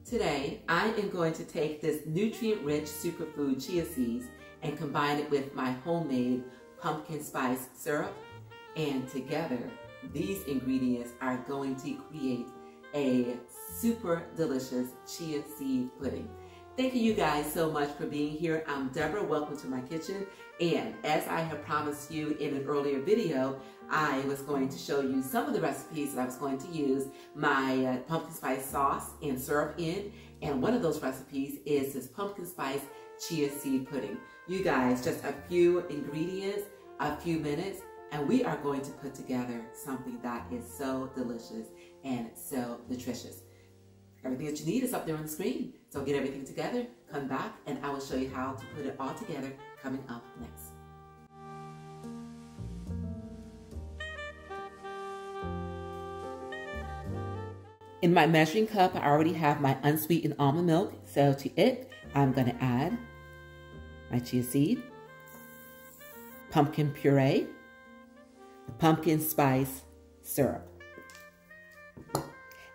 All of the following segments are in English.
Today, I am going to take this nutrient-rich superfood chia seeds and combine it with my homemade pumpkin spice syrup. And together, these ingredients are going to create a super delicious chia seed pudding. Thank you guys so much for being here. I'm Deborah, welcome to my kitchen. And as I have promised you in an earlier video, I was going to show you some of the recipes that I was going to use my pumpkin spice sauce and syrup in. And one of those recipes is this pumpkin spice chia seed pudding. You guys, just a few ingredients, a few minutes, and we are going to put together something that is so delicious and so nutritious. Everything that you need is up there on the screen. So get everything together, come back, and I will show you how to put it all together coming up next. In my measuring cup, I already have my unsweetened almond milk. So to it, I'm going to add my chia seed, pumpkin puree, the pumpkin spice syrup.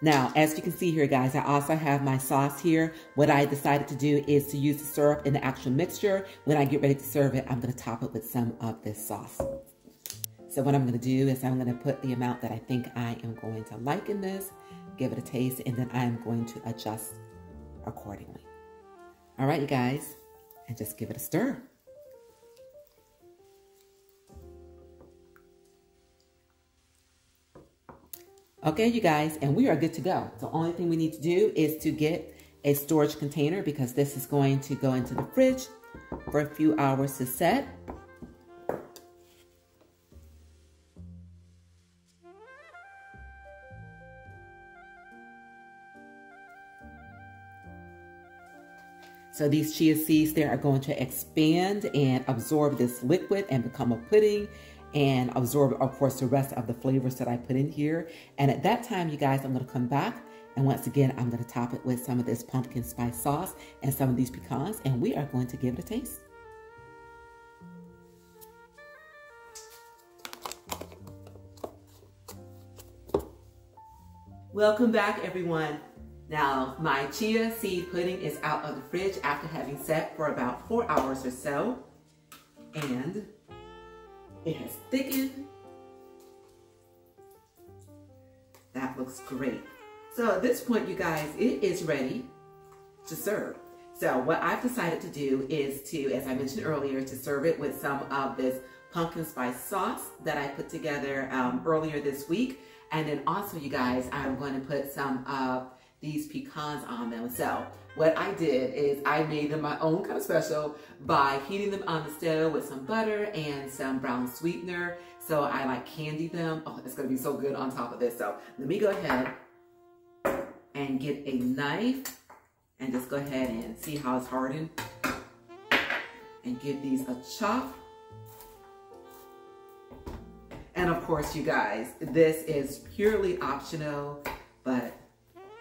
Now, as you can see here, guys, I also have my sauce here. What I decided to do is to use the syrup in the actual mixture. When I get ready to serve it, I'm going to top it with some of this sauce. So what I'm going to do is I'm going to put the amount that I think I am going to like in this, give it a taste, and then I am going to adjust accordingly. All right, you guys, and just give it a stir. Okay, you guys, and we are good to go. The only thing we need to do is to get a storage container because this is going to go into the fridge for a few hours to set. So these chia seeds there are going to expand and absorb this liquid and become a pudding and absorb, of course, the rest of the flavors that I put in here. And at that time, you guys, I'm going to come back. And once again, I'm going to top it with some of this pumpkin spice sauce and some of these pecans. And we are going to give it a taste. Welcome back, everyone. Now, my chia seed pudding is out of the fridge after having set for about 4 hours or so. And it has thickened. That looks great. So at this point, you guys, it is ready to serve. So what I've decided to do is to, as I mentioned earlier, to serve it with some of this pumpkin spice sauce that I put together earlier this week. And then also, you guys, I'm going to put some of these pecans on them. So what I did is I made them my own kind of special by heating them on the stove with some butter and some brown sweetener. So I like candied them. Oh, it's gonna be so good on top of this. So let me go ahead and get a knife and just go ahead and see how it's hardened. And give these a chop. And of course, you guys, this is purely optional, but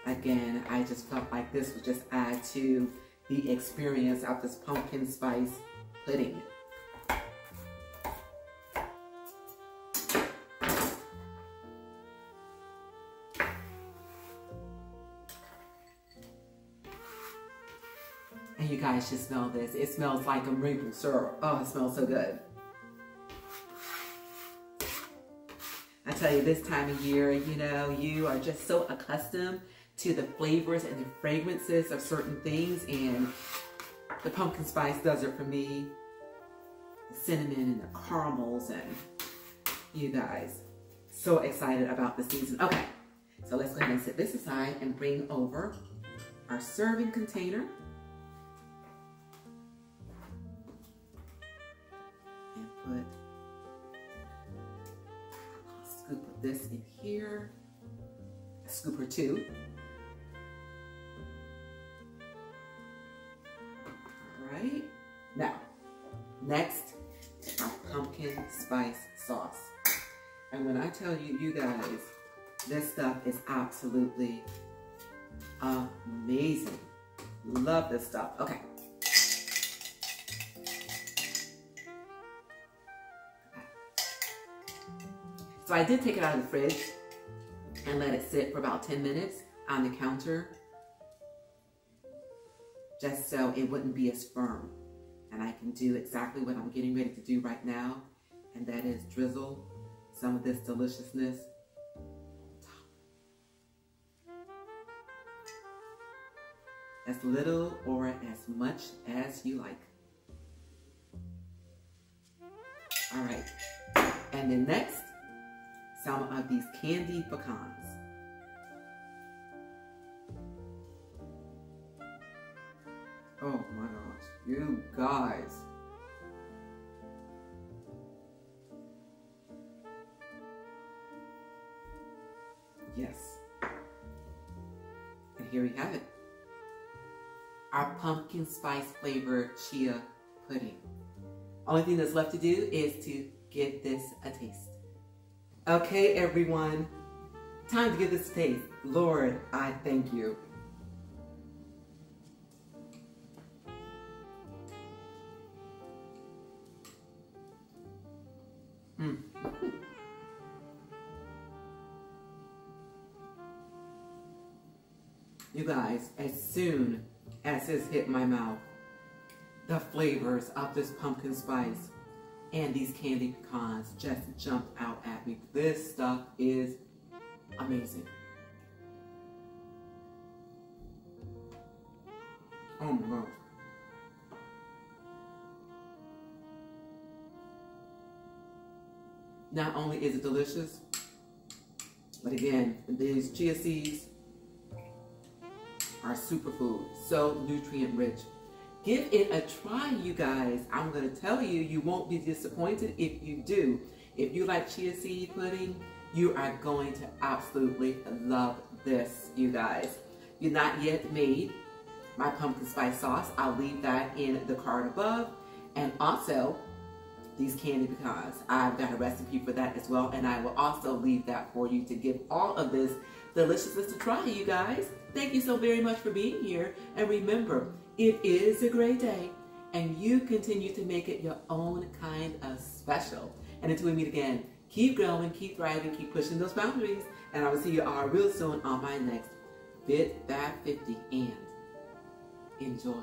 again, I just felt like this would just add to the experience of this pumpkin spice pudding. And you guys should smell this. It smells like a maple syrup. Oh, it smells so good. I tell you, this time of year, you know, you are just so accustomed to the flavors and the fragrances of certain things, and the pumpkin spice does it for me. The cinnamon and the caramels, and you guys, so excited about the season. Okay, so let's go ahead and set this aside and bring over our serving container. And put a scoop of this in here, a scoop or two. Right? Now, next, our pumpkin spice sauce. And when I tell you, you guys, this stuff is absolutely amazing. Love this stuff. Okay. So I did take it out of the fridge and let it sit for about 10 minutes on the counter. just so it wouldn't be as firm. And I can do exactly what I'm getting ready to do right now, and that is drizzle some of this deliciousness on top. As little or as much as you like. All right, and then next, some of these candied pecans. Oh my gosh, you guys. Yes. And here we have it. Our pumpkin spice flavored chia pudding. Only thing that's left to do is to give this a taste. Okay, everyone. Time to give this a taste. Lord, I thank you. You guys, as soon as this hit my mouth, the flavors of this pumpkin spice and these candy pecans just jumped out at me. This stuff is amazing. Oh my gosh. Not only is it delicious, but again, these chia seeds are superfood, so nutrient rich. Give it a try, you guys. I'm going to tell you, you won't be disappointed if you do. If you like chia seed pudding, you are going to absolutely love this, you guys. You're not yet made my pumpkin spice sauce. I'll leave that in the card above. And also, these candy pecans. I've got a recipe for that as well, and I will also leave that for you to give all of this deliciousness to try, you guys. Thank you so very much for being here. And remember, it is a great day, and you continue to make it your own kind of special. And until we meet again, keep growing, keep thriving, keep pushing those boundaries. And I will see you all real soon on my next Fit Fab 50, and enjoy.